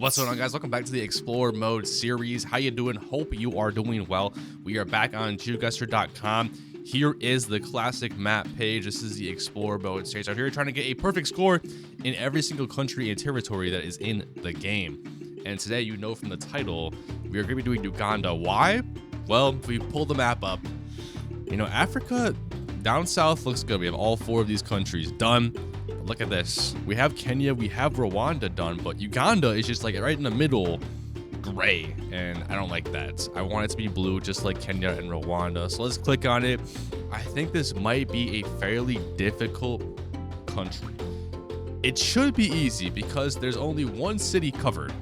What's going on, guys? Welcome back to the Explore Mode series. How you doing? Hope you are doing well. We are back on geoguessr.com. Here is the classic map page. This is the Explore Mode series. Out here trying to get a perfect score in every single country and territory that is in the game. And today, you know from the title, we are going to be doing Uganda. Why? Well, if we pull the map up, you know, Africa down south looks good. We have all four of these countries done. Look at this. We have Kenya, we have Rwanda done, but Uganda is just like right in the middle, gray, and I don't like that. I want it to be blue, just like Kenya and Rwanda. So let's click on it. I think this might be a fairly difficult country. It should be easy because there's only one city covered,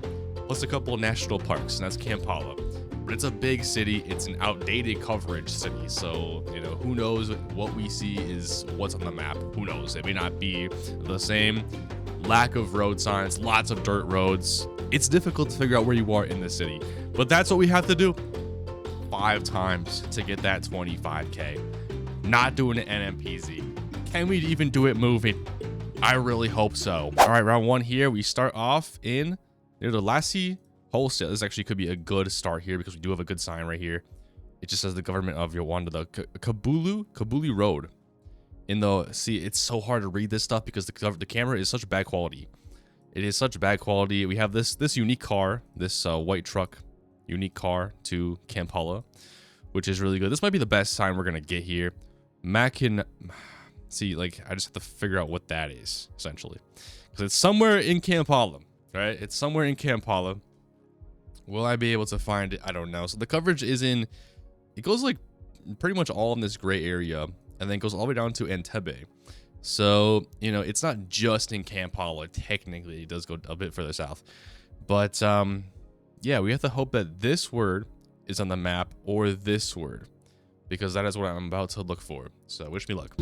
plus a couple of national parks, and that's Kampala. But it's a big city. It's an outdated coverage city. So, you know, who knows what we see is what's on the map. Who knows? It may not be the same. Lack of road signs, lots of dirt roads. It's difficult to figure out where you are in the city. But that's what we have to do 5 times to get that 25K. Not doing it NMPZ. Can we even do it moving? I really hope so. All right, round 1 here. We start off in near the Lassie Wholesale. This actually could be a good start here because we do have a good sign right here. It just says the government of Rwanda, the Kabuli Road. See, it's so hard to read this stuff because the camera is such bad quality. It is such bad quality. We have this unique car, this white truck, unique car to Kampala, which is really good. This might be the best sign we're gonna get here. See, like I just have to figure out what that is essentially, because it's somewhere in Kampala, right? It's somewhere in Kampala. Will I be able to find it? I don't know. So the coverage is it goes like pretty much all in this gray area and then goes all the way down to Entebbe. So, you know, it's not just in Kampala. Technically, it does go a bit further south. But, yeah, we have to hope that this word is on the map or this word, because that is what I'm about to look for. So wish me luck.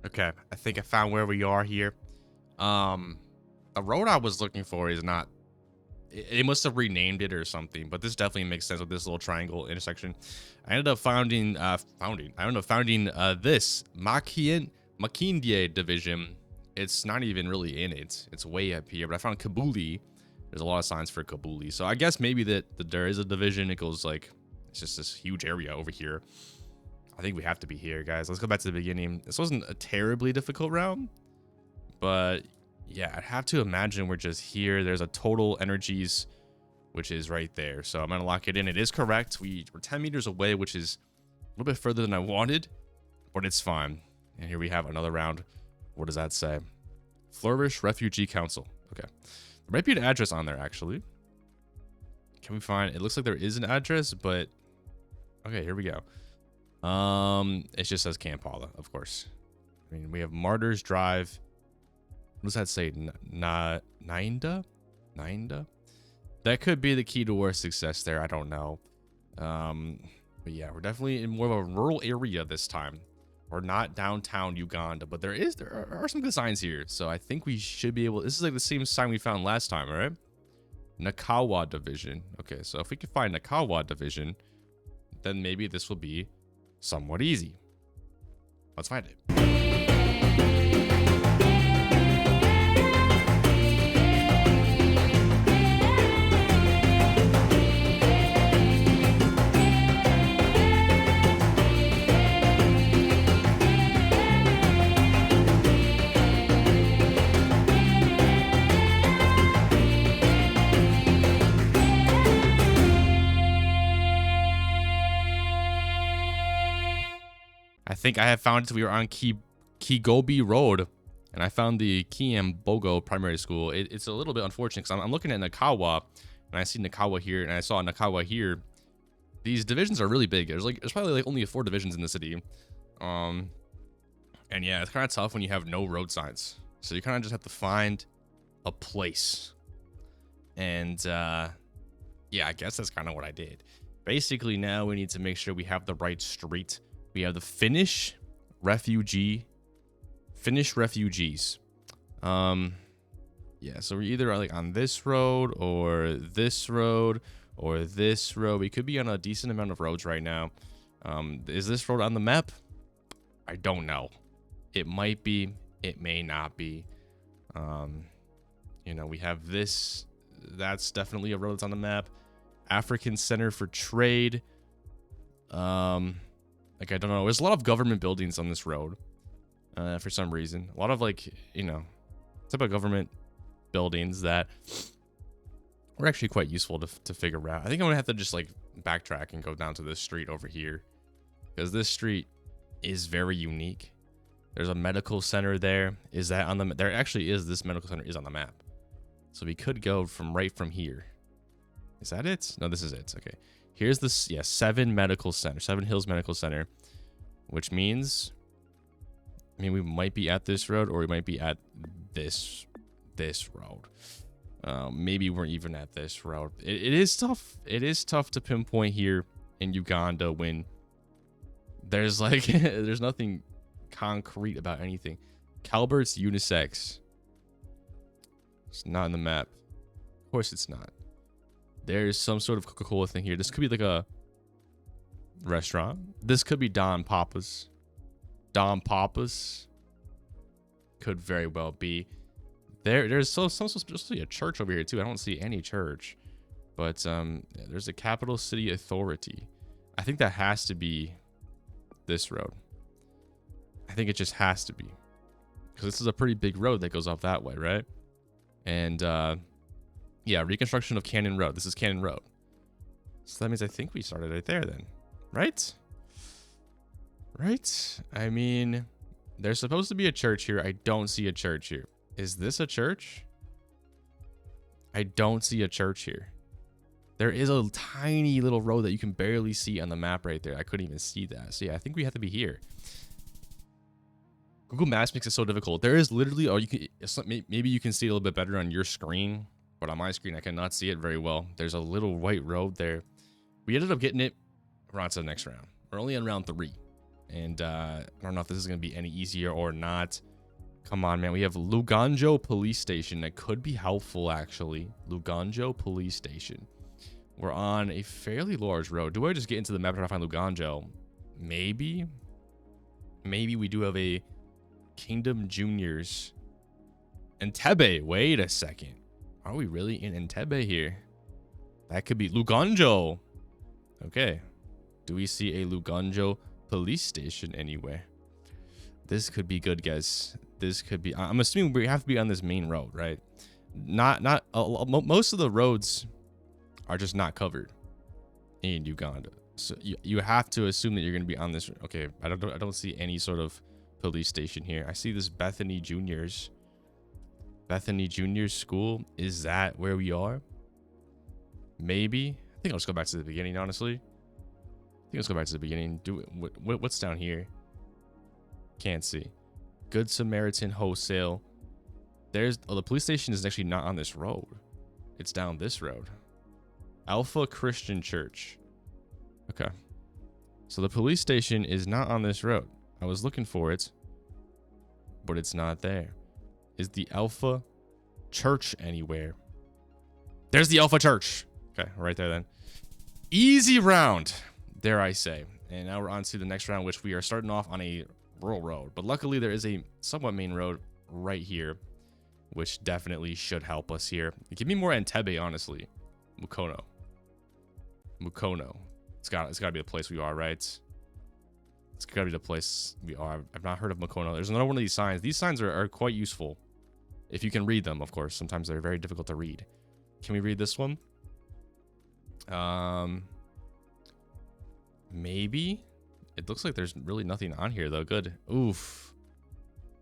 Okay, I think I found where we are here. A road I was looking for is not. It must have renamed it or something, but this definitely makes sense with this little triangle intersection. I ended up founding this Makindye division. It's not even really in it. It's way up here, but I found Kabuli. There's a lot of signs for Kabuli, so I guess maybe that there is a division. It goes like it's just this huge area over here. I think we have to be here, guys. Let's go back to the beginning. This wasn't a terribly difficult round, but yeah, I'd have to imagine we're just here. There's a total energies, which is right there. So I'm going to lock it in. It is correct. We're 10 meters away, which is a little bit further than I wanted, but it's fine. And here we have another round. What does that say? Flourish Refugee Council. Okay. There might be an address on there, actually. Can we find... It looks like there is an address, but... Okay, here we go. It just says Kampala, of course. I mean, we have Martyrs Drive. What does that say? Nainda? That could be the key to our success there. I don't know. But yeah, we're definitely in more of a rural area this time. We're not downtown Uganda, but there are some good signs here. So I think we should be able. This is like the same sign we found last time, all right? Nakawa Division. Okay, so if we can find Nakawa Division, then maybe this will be somewhat easy. Let's find it. I think I have found it. We were on Kigobi Road, and I found the Kiambogo Primary School. It's a little bit unfortunate because I'm looking at Nakawa, and I see Nakawa here, and I saw Nakawa here. These divisions are really big. There's probably like only 4 divisions in the city. And yeah, it's kind of tough when you have no road signs. So you kind of just have to find a place. And yeah, I guess that's kind of what I did. Basically, now we need to make sure we have the right street We have the Finnish refugees. Yeah, so we're either like on this road or this road or this road. We could be on a decent amount of roads right now. Is this road on the map? I don't know. It might be, it may not be. You know, we have this. That's definitely a road that's on the map. African Center for Trade. Like, I don't know. There's a lot of government buildings on this road. For some reason. A lot of, like, you know, type of government buildings that were actually quite useful to figure out. I think I'm gonna have to just like backtrack and go down to this street over here, because this street is very unique. There's a medical center there. Is that on the there actually is? This medical center is on the map, so we could go from here. Is that it? No, this is it. Okay, here's this. Yeah, Seven Hills Medical Center, which means, I mean, we might be at this road or we might be at this road. Maybe we're even at this road. It is tough. It is tough to pinpoint here in Uganda when there's like there's nothing concrete about anything. Calbert's Unisex. It's not in the map. Of course it's not. There's some sort of Coca-Cola thing here. This could be like a restaurant. This could be Don Papa's. Don Papa's could very well be. There's some supposed to be a church over here too. I don't see any church, but there's a capital city authority. I think that has to be this road. I think it just has to be, because this is a pretty big road that goes off that way, right? And yeah, reconstruction of Cannon Road. This is Cannon Road, so that means I think we started right there then, right? Right? I mean, there's supposed to be a church here. I don't see a church here. Is this a church? I don't see a church here. There is a tiny little road that you can barely see on the map right there. I couldn't even see that. So yeah, I think we have to be here. Google Maps makes it so difficult. There is literally, oh, you can, maybe you can see it a little bit better on your screen, but on my screen I cannot see it very well. There's a little white road there. We ended up getting it. We're on to the next round. We're only on round 3, and I don't know if this is going to be any easier or not. Come on, man. We have Luganjo Police Station. That could be helpful, actually. Luganjo Police Station. We're on a fairly large road. Do I just get into the map and try to find Luganjo? Maybe. Maybe we do have a Kingdom Juniors. Entebbe. Wait a second. Are we really in Entebbe here? That could be Luganjo. Okay. Do we see a Luganjo Police Station anywhere? This could be good, guys. This could be. I'm assuming we have to be on this main road, right? Most of the roads are just not covered in Uganda, so you have to assume that you're going to be on this. Okay, I don't see any sort of police station here. I see this Bethany Juniors School. Is that where we are? Maybe. I think I'll just go back to the beginning, honestly. Let's go back to the beginning. What's down here? Can't see. Good Samaritan Wholesale. There's the police station is actually not on this road. It's down this road. Alpha Christian Church. Okay. So the police station is not on this road. I was looking for it, but it's not there. Is the Alpha Church anywhere? There's the Alpha Church. Okay, right there then. Easy round, dare I say. And now we're on to the next round, which we are starting off on a rural road, but luckily there is a somewhat main road right here, which definitely should help us here. Give me more Entebbe, honestly. Mukono. It's gotta be the place we are, right? It's gotta be the place we are. I've not heard of Mukono. There's another one of these signs. These signs are quite useful if you can read them, of course. Sometimes they're very difficult to read. Can we read this one? Maybe. It looks like there's really nothing on here, though. Good. Oof.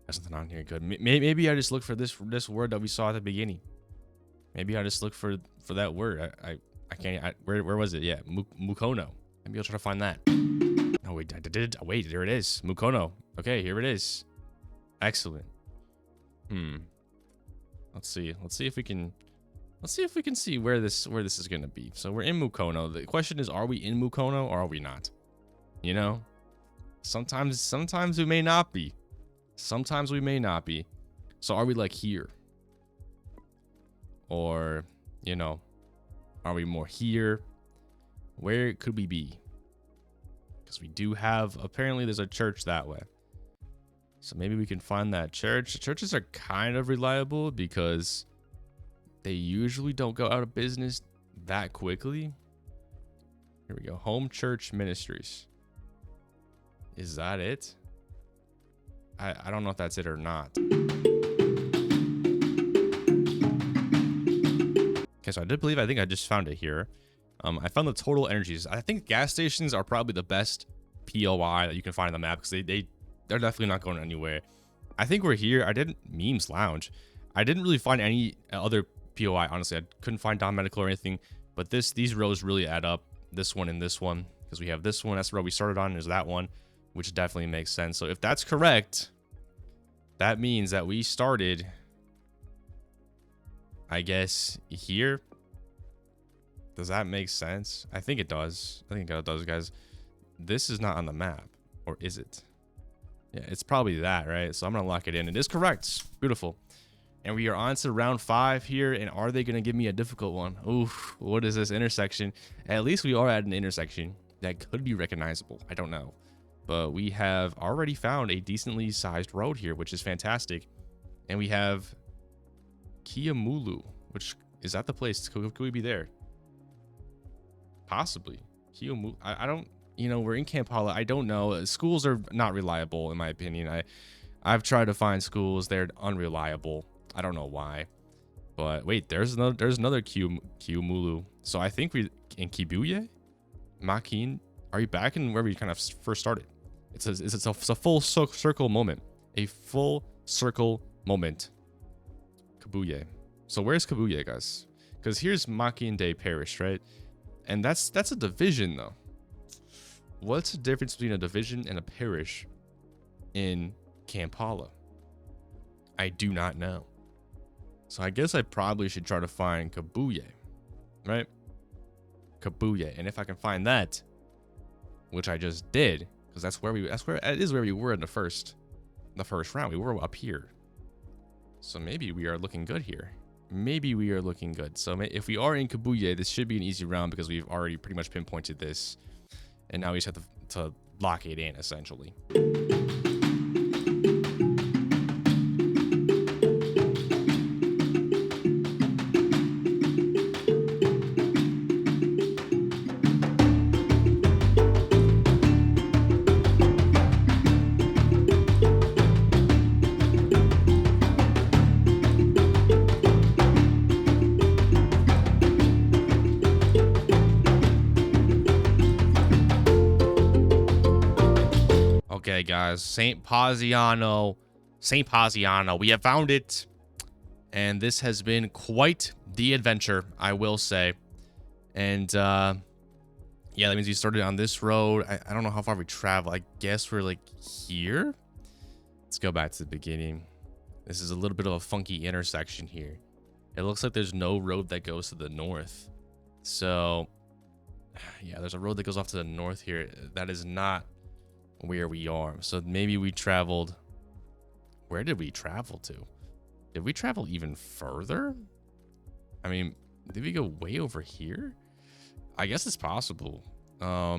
There's nothing on here. Good. Maybe I just look for this word that we saw at the beginning. Maybe I just look for that word. I can't. Where was it? Yeah, Mukono. Maybe I'll try to find that. Oh wait, I did. Oh, wait, there it is. Mukono. Okay, here it is. Excellent. Let's see. Let's see if we can see where this is gonna be. So we're in Mukono. The question is, are we in Mukono or are we not? You know, Sometimes we may not be. Sometimes we may not be. So are we like here? Or, you know, are we more here? Where could we be? Because we do have, apparently there's a church that way. So maybe we can find that church. Churches are kind of reliable because they usually don't go out of business that quickly. Here we go. Home Church Ministries. Is that it? I don't know if that's it or not. Okay, so I think I just found it here. I found the total energies. I think gas stations are probably the best POI that you can find on the map because they're definitely not going anywhere. I think we're here. I didn't Memes Lounge. I didn't really find any other POI. Honestly, I couldn't find Don Medical or anything. But these rows really add up. This one and this one, because we have this one. That's the row we started on. Is that one, which definitely makes sense. So if that's correct, that means that we started, I guess, here. Does that make sense? I think it does. I think it does, guys. This is not on the map, or is it? Yeah, it's probably that, right? So I'm gonna lock it in. It is correct. Beautiful. And we are on to round 5 here. And are they gonna give me a difficult one? Oof, what is this intersection? At least we are at an intersection that could be recognizable. I don't know. But we have already found a decently sized road here, which is fantastic. And we have Kiamulu, which is that the place? Could we be there? Possibly. Kiamulu. I don't, you know, we're in Kampala. I don't know. Schools are not reliable, in my opinion. I've tried to find schools. They're unreliable. I don't know why. But wait, there's another Kiamulu. So I think we in Kibuye? Makin? Are you back in where we kind of first started? It's a full circle moment. A full circle moment. Kibuye. So where's Kibuye, guys? Because here's Makinde Parish, right? And that's a division, though. What's the difference between a division and a parish in Kampala? I do not know. So I guess I probably should try to find Kibuye, right? Kibuye. And if I can find that, which I just did, because that is where we were in the first round. We were up here. So maybe we are looking good here. Maybe we are looking good. So if we are in Kibuye, this should be an easy round because we've already pretty much pinpointed this. And now we just have to lock it in, essentially. Okay, guys, St. Poziano, we have found it. And this has been quite the adventure, I will say. And, yeah, that means we started on this road. I don't know how far we travel. I guess we're, like, here? Let's go back to the beginning. This is a little bit of a funky intersection here. It looks like there's no road that goes to the north. So, yeah, there's a road that goes off to the north here. That is not where we are. So maybe we traveled. Where did we travel to? Did we travel even further? I mean, did we go way over here? I guess it's possible. Yeah,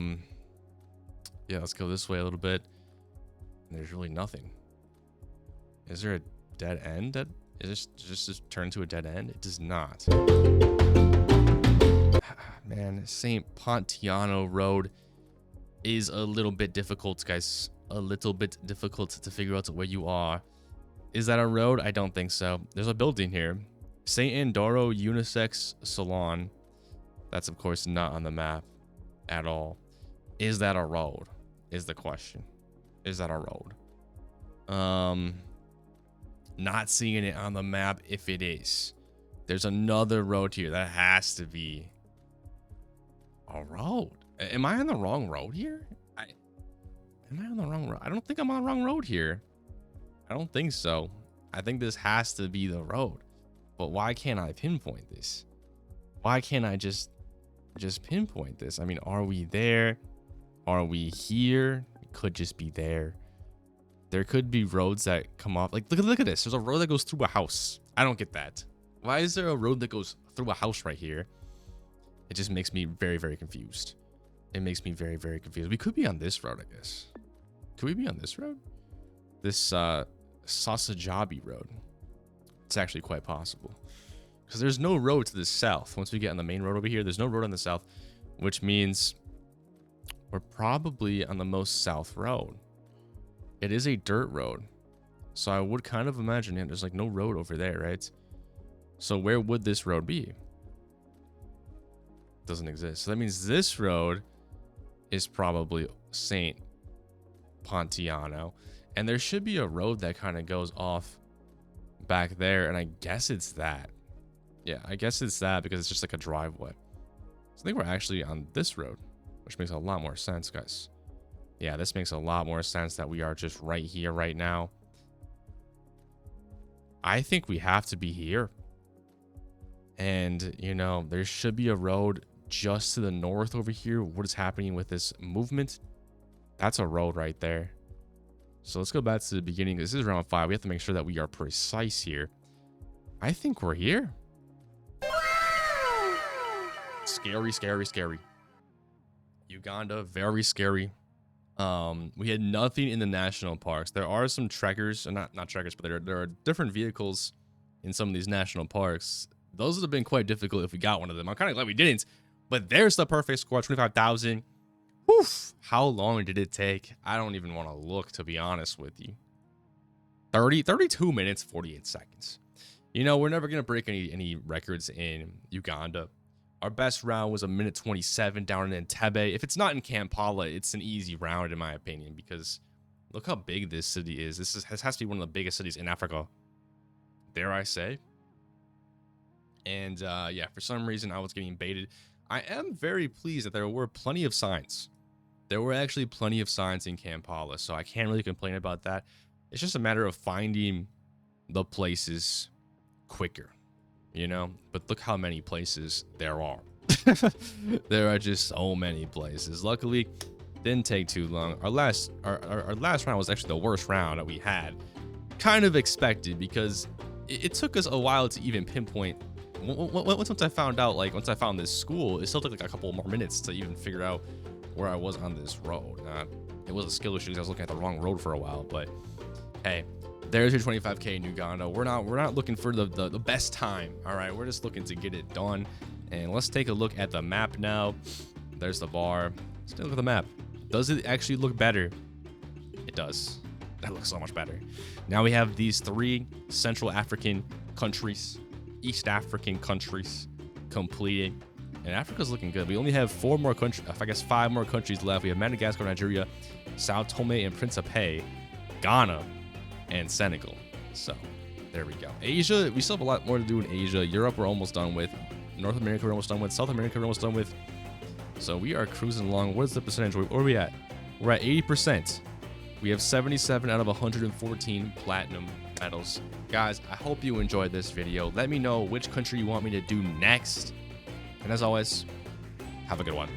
let's go this way a little bit. There's really nothing. Is there a dead end? Is this just turn to a dead end? It does not. Man, St. Pontiano Road is a little bit difficult, guys. A little bit difficult to figure out where you are. Is that a road? I don't think so. There's a building here. St. Andoro Unisex Salon. That's, of course, not on the map at all. Is that a road? Is the question. Is that a road? Not seeing it on the map if it is. There's another road here. That has to be a road. Am I on the wrong road here? Am I on the wrong road? I don't think I'm on the wrong road here. I don't think so. I think this has to be the road. But why can't I pinpoint this? Why can't I just pinpoint this? I mean, are we there? Are we here? could just be there. There could be roads that come off. Like, look at this. There's a road that goes through a house. I don't get that. Why is there a road that goes through a house right here? It just makes me very, very confused. It makes me very, very confused. We could be on this road, I guess. Could we be on this road? This Sasajabi road. It's actually quite possible. Because there's no road to the south. Once we get on the main road over here, there's no road on the south, which means we're probably on the most south road. It is a dirt road. So I would kind of imagine there's like no road over there, right? So where would this road be? Doesn't exist. So that means this road is probably St. Pontiano. And there should be a road that kind of goes off back there. And I guess it's that. Yeah, I guess it's that because it's just like a driveway. So I think we're actually on this road, which makes a lot more sense, guys. Yeah, this makes a lot more sense that we are just right here right now. I think we have to be here. And, you know, there should be a road just to the north over here. What is happening with this movement? That's a road right there. So let's go back to the beginning. This is round 5. We have to make sure that we are precise here. I think we're here. Scary, scary, scary. Uganda, very scary. We had nothing in the national parks. There are some trekkers, not trekkers, but there are different vehicles in some of these national parks. Those would have been quite difficult if we got one of them. I'm kind of glad we didn't. But there's the perfect score, 25,000. Woof. How long did it take? I don't even want to look, to be honest with you. 32 minutes, 48 seconds. You know, we're never going to break any records in Uganda. Our best round was 1:27 down in Entebbe. If it's not in Kampala, it's an easy round in my opinion, because look how big this city is. This has to be one of the biggest cities in Africa, dare I say. And yeah, for some reason I was getting baited. I am very pleased that there were plenty of signs. There were actually plenty of signs in Kampala, so I can't really complain about that. It's just a matter of finding the places quicker, you know? But look how many places there are. There are just so many places. Luckily, didn't take too long. Our last round was actually the worst round that we had. Kind of expected, because it took us a while to even pinpoint. Once I found out, like once I found this school, it still took like a couple more minutes to even figure out where I was on this road. It was a skill issue because I was looking at the wrong road for a while. But hey, there's your 25K in Uganda. We're not looking for the best time. All right, we're just looking to get it done. And let's take a look at the map now. There's the bar. Let's take a look at the map. Does it actually look better? It does. That looks so much better. Now we have these 3 Central African countries, East African countries completed. And Africa's looking good. We only have 4 more countries, I guess 5 more countries left. We have Madagascar, Nigeria, Sao Tome and Principe, Ghana, and Senegal. So there we go. Asia, we still have a lot more to do in Asia. Europe, we're almost done with. North America, we're almost done with. South America, we're almost done with. So we are cruising along. What is the percentage? Where are we at? We're at 80%. We have 77 out of 114 platinum medals. Guys, I hope you enjoyed this video. Let me know which country you want me to do next. And as always, have a good one.